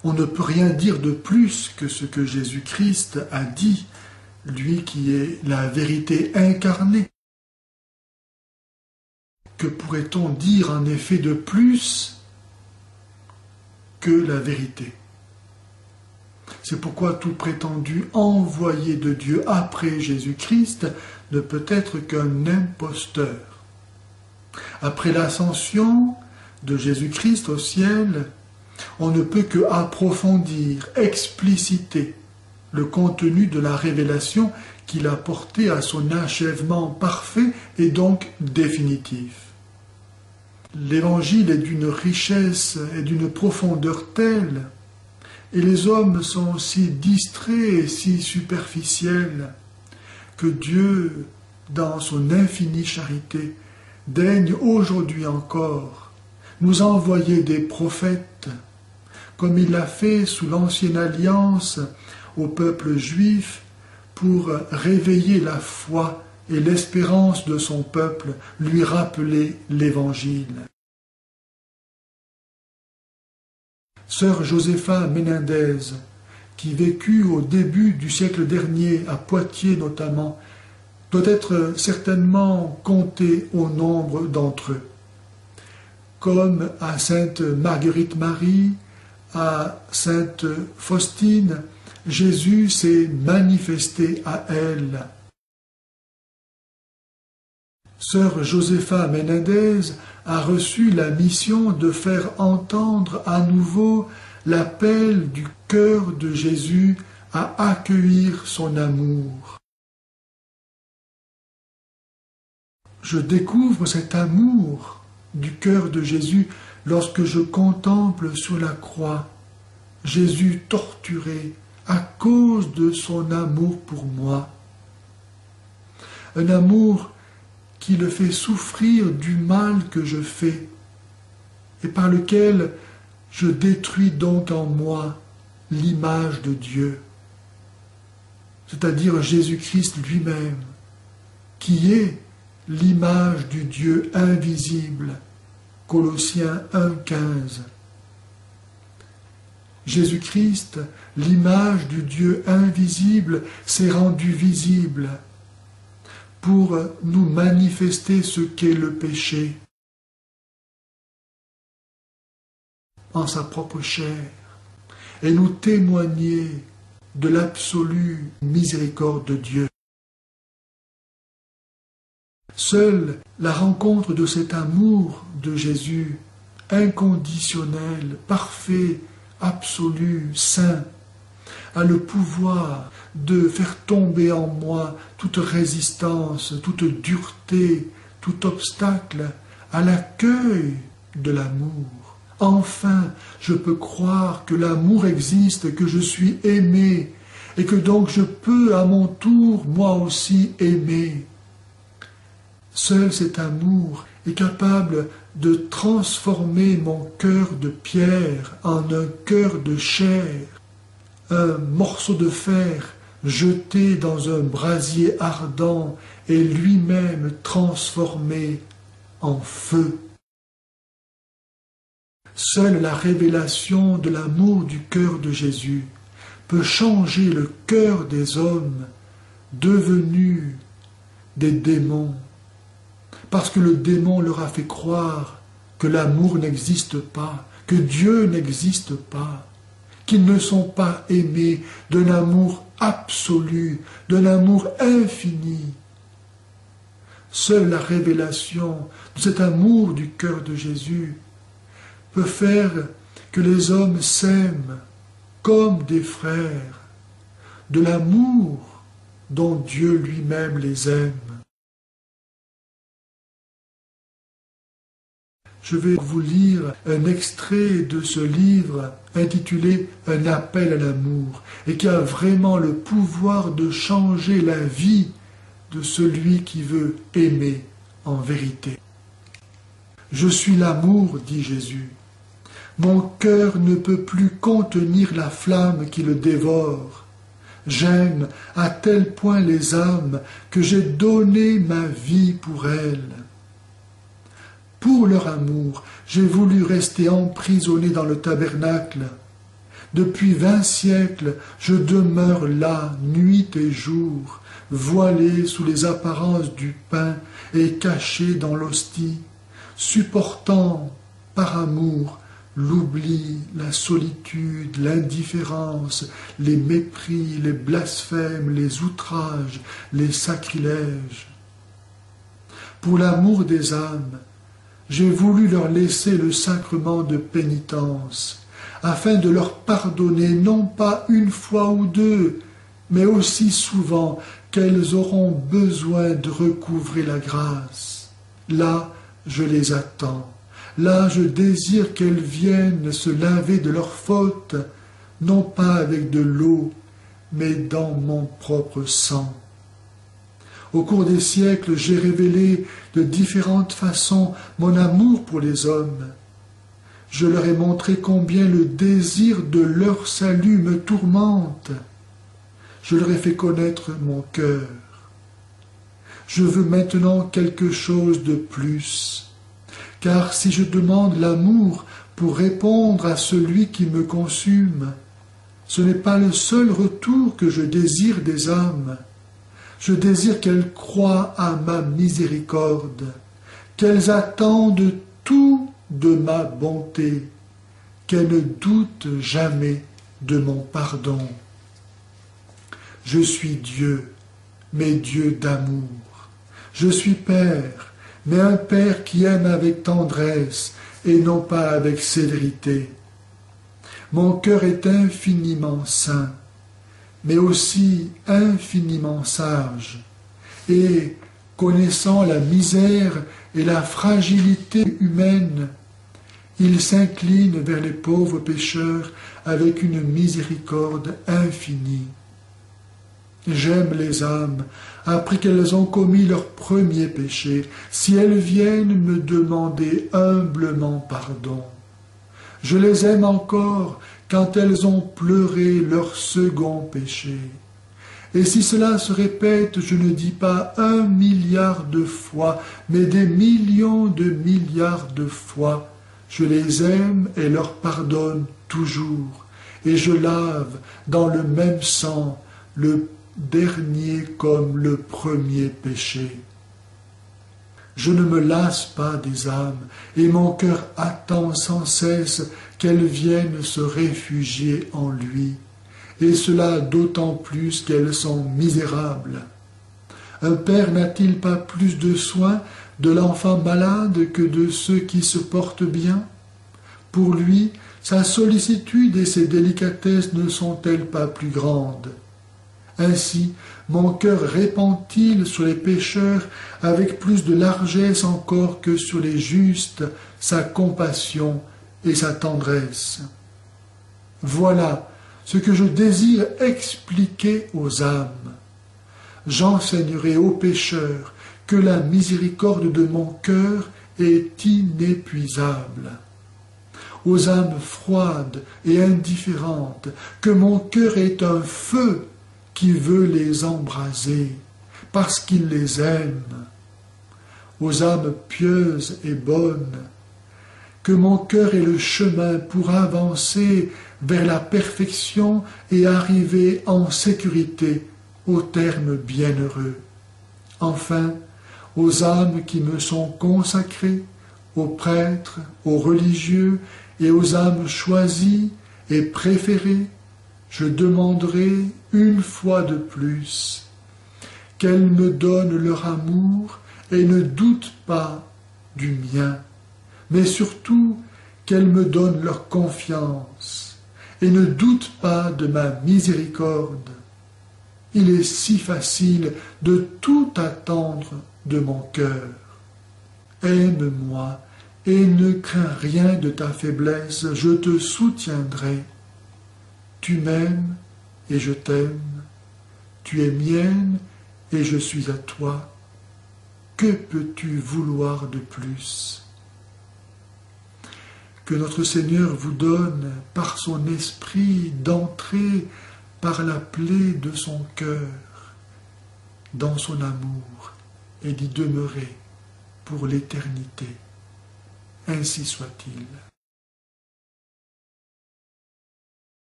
On ne peut rien dire de plus que ce que Jésus-Christ a dit, lui qui est la vérité incarnée. Que pourrait-on dire en effet de plus que la vérité? C'est pourquoi tout prétendu envoyé de Dieu après Jésus-Christ ne peut être qu'un imposteur. Après l'ascension de Jésus-Christ au ciel, on ne peut que approfondir, expliciter le contenu de la révélation qu'il a porté à son achèvement parfait et donc définitif. L'Évangile est d'une richesse et d'une profondeur telle, et les hommes sont si distraits et si superficiels, que Dieu, dans son infinie charité, daigne aujourd'hui encore nous envoyer des prophètes, comme il l'a fait sous l'Ancienne Alliance au peuple juif, pour réveiller la foi et l'espérance de son peuple, lui rappeler l'Évangile. Sœur Josepha Menendez, qui vécut au début du siècle dernier, à Poitiers notamment, doit être certainement comptée au nombre d'entre eux. Comme à sainte Marguerite Marie, à sainte Faustine, Jésus s'est manifesté à elle. Sœur Josepha Menendez a reçu la mission de faire entendre à nouveau l'appel du cœur de Jésus à accueillir son amour. Je découvre cet amour du cœur de Jésus lorsque je contemple sur la croix Jésus torturé à cause de son amour pour moi. Un amour qui le fait souffrir du mal que je fais et par lequel je détruis donc en moi l'image de Dieu, c'est-à-dire Jésus-Christ lui-même, qui est l'image du Dieu invisible. Colossiens 1,15. Jésus-Christ, l'image du Dieu invisible, s'est rendu visible pour nous manifester ce qu'est le péché en sa propre chair et nous témoigner de l'absolue miséricorde de Dieu. Seule la rencontre de cet amour de Jésus, inconditionnel, parfait, absolu, saint, a le pouvoir de faire tomber en moi toute résistance, toute dureté, tout obstacle à l'accueil de l'amour. Enfin, je peux croire que l'amour existe, que je suis aimé, et que donc je peux à mon tour, moi aussi, aimer. Seul cet amour est capable de transformer mon cœur de pierre en un cœur de chair, un morceau de fer jeté dans un brasier ardent et lui-même transformé en feu. Seule la révélation de l'amour du cœur de Jésus peut changer le cœur des hommes devenus des démons, parce que le démon leur a fait croire que l'amour n'existe pas, que Dieu n'existe pas, qu'ils ne sont pas aimés d'un amour absolu, d'un amour infini. Seule la révélation de cet amour du cœur de Jésus peut faire que les hommes s'aiment comme des frères, de l'amour dont Dieu lui-même les aime. Je vais vous lire un extrait de ce livre intitulé « Un appel à l'amour » et qui a vraiment le pouvoir de changer la vie de celui qui veut aimer en vérité. « Je suis l'amour, dit Jésus. Mon cœur ne peut plus contenir la flamme qui le dévore. J'aime à tel point les âmes que j'ai donné ma vie pour elles. Pour leur amour, j'ai voulu rester emprisonné dans le tabernacle, Depuis 20 siècles, je demeure là, nuit et jour, voilé sous les apparences du pain et caché dans l'hostie, supportant par amour l'oubli, la solitude, l'indifférence, les mépris, les blasphèmes, les outrages, les sacrilèges. Pour l'amour des âmes, j'ai voulu leur laisser le sacrement de pénitence, afin de leur pardonner non pas une fois ou deux, mais aussi souvent qu'elles auront besoin de recouvrer la grâce. Là, je les attends. Là, je désire qu'elles viennent se laver de leurs fautes, non pas avec de l'eau, mais dans mon propre sang. Au cours des siècles, j'ai révélé de différentes façons mon amour pour les hommes. Je leur ai montré combien le désir de leur salut me tourmente. Je leur ai fait connaître mon cœur. Je veux maintenant quelque chose de plus. Car si je demande l'amour pour répondre à celui qui me consume, ce n'est pas le seul retour que je désire des âmes. Je désire qu'elles croient à ma miséricorde, qu'elles attendent tout de ma bonté, qu'elles ne doutent jamais de mon pardon. Je suis Dieu, mais Dieu d'amour. Je suis Père, mais un Père qui aime avec tendresse et non pas avec sévérité. Mon cœur est infiniment saint, mais aussi infiniment sage, et connaissant la misère et la fragilité humaine, il s'incline vers les pauvres pécheurs avec une miséricorde infinie. J'aime les âmes, après qu'elles ont commis leur premier péché, si elles viennent me demander humblement pardon. Je les aime encore quand elles ont pleuré leur second péché. Et si cela se répète, je ne dis pas 1 milliard de fois, mais des millions de milliards de fois, je les aime et leur pardonne toujours, et je lave dans le même sang le dernier comme le premier péché. Je ne me lasse pas des âmes, et mon cœur attend sans cesse qu'elles viennent se réfugier en lui, et cela d'autant plus qu'elles sont misérables. Un père n'a-t-il pas plus de soin de l'enfant malade que de ceux qui se portent bien? Pour lui, sa sollicitude et ses délicatesses ne sont-elles pas plus grandes? Ainsi, mon cœur répand-il sur les pécheurs avec plus de largesse encore que sur les justes sa compassion et sa tendresse. Voilà ce que je désire expliquer aux âmes. J'enseignerai aux pécheurs que la miséricorde de mon cœur est inépuisable. Aux âmes froides et indifférentes, que mon cœur est un feu qui veut les embraser, parce qu'il les aime. Aux âmes pieuses et bonnes, que mon cœur est le chemin pour avancer vers la perfection et arriver en sécurité au terme bienheureux. Enfin, aux âmes qui me sont consacrées, aux prêtres, aux religieux et aux âmes choisies et préférées, je demanderai une fois de plus qu'elles me donnent leur amour et ne doutent pas du mien, mais surtout qu'elles me donnent leur confiance et ne doutent pas de ma miséricorde. Il est si facile de tout attendre de mon cœur. Aime-moi et ne crains rien de ta faiblesse, je te soutiendrai. Tu m'aimes et je t'aime, tu es mienne et je suis à toi. Que peux-tu vouloir de plus? Que notre Seigneur vous donne, par son esprit, d'entrer par la plaie de son cœur dans son amour et d'y demeurer pour l'éternité. Ainsi soit-il.